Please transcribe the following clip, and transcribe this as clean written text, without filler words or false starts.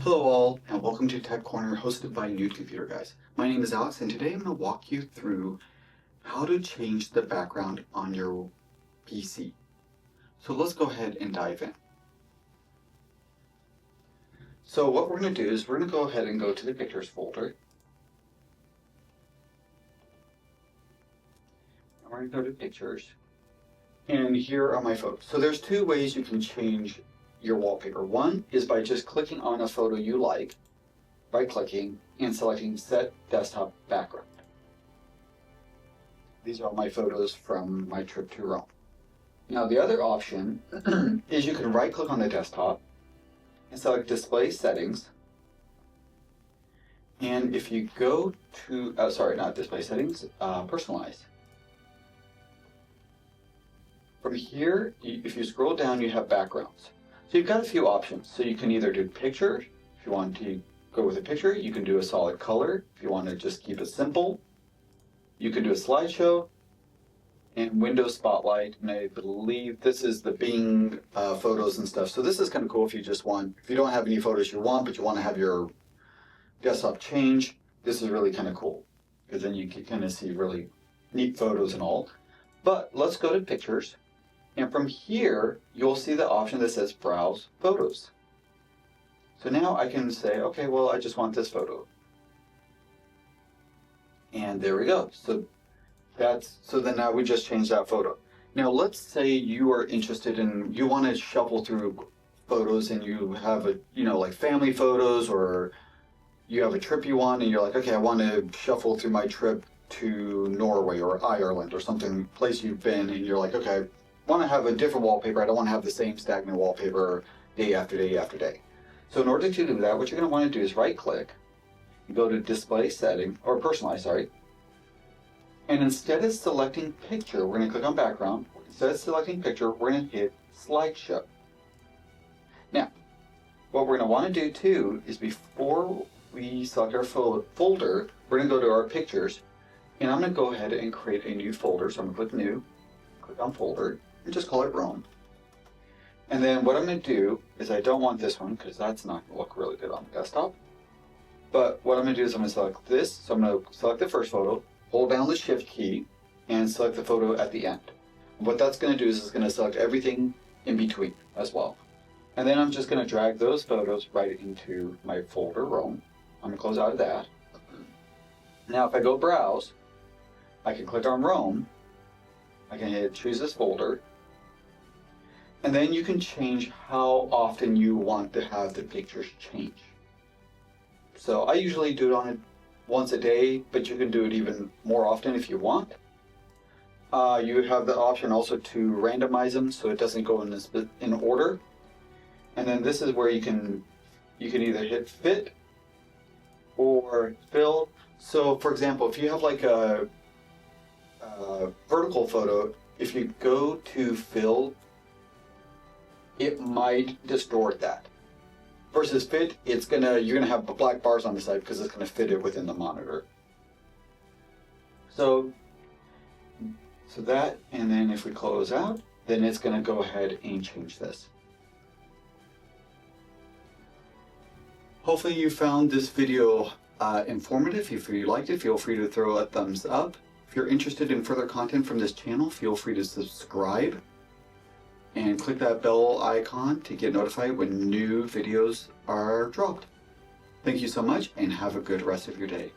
Hello all, and welcome to Tech Corner hosted by Nude Computer Guys. My name is Alex, and today I'm going to walk you through how to change the background on your PC. So let's go ahead and dive in. So what we're going to do is we're going to go ahead and go to the Pictures folder. And we're going to go to Pictures. And here are my photos. So there's two ways you can change your wallpaper. One is by just clicking on a photo you like, right-clicking, and selecting Set Desktop Background. These are all my photos from my trip to Rome. Now the other option is you can right-click on the desktop and select Display Settings. And if you go to, not Display Settings, Personalize. From here, if you scroll down, you have backgrounds. So you've got a few options. So you can either do picture. If you want to go with a picture, you can do a solid color. If you want to just keep it simple, you can do a slideshow and window spotlight. And I believe this is the Bing photos and stuff. So this is kind of cool if you don't have any photos you want, but you want to have your desktop change. This is really kind of cool because then you can kind of see really neat photos and all. But let's go to pictures. And from here, you'll see the option that says Browse Photos. So now I can say, okay, well, I just want this photo. And there we go. So then now we just changed that photo. Now let's say you are interested in, you want to shuffle through photos and you have like family photos, or you have a trip you want and you're like, okay, I want to shuffle through my trip to Norway or Ireland or something, place you've been, and you're like, okay, want to have a different wallpaper. I don't want to have the same stagnant wallpaper day after day after day. So in order to do that, what you're going to want to do is right click, go to Display Setting, or Personalize, sorry. And instead of selecting Picture, we're going to click on Background. Instead of selecting Picture, we're going to hit Slideshow. Now, what we're going to want to do too is before we select our folder, we're going to go to our Pictures, and I'm going to go ahead and create a new folder. So I'm going to click New, click on Folder, and just call it Rome. And then what I'm going to do is I don't want this one because that's not going to look really good on the desktop. But what I'm going to do is I'm going to select this. So I'm going to select the first photo, hold down the Shift key, and select the photo at the end. What that's going to do is it's going to select everything in between as well. And then I'm just going to drag those photos right into my folder, Rome. I'm going to close out of that. Now if I go Browse, I can click on Rome. I can hit Choose this folder. And then you can change how often you want to have the pictures change. So I usually do it on it once a day, but you can do it even more often if you want. You have the option also to randomize them so it doesn't go in order. And then this is where you can either hit Fit or Fill. So for example, if you have like a vertical photo, if you go to Fill, it might distort that. Versus Fit, you're gonna have black bars on the side because it's gonna fit it within the monitor. So that, and then if we close out, then it's gonna go ahead and change this. Hopefully you found this video informative. If you liked it, feel free to throw a thumbs up. If you're interested in further content from this channel, feel free to subscribe and click that bell icon to get notified when new videos are dropped. Thank you so much and have a good rest of your day.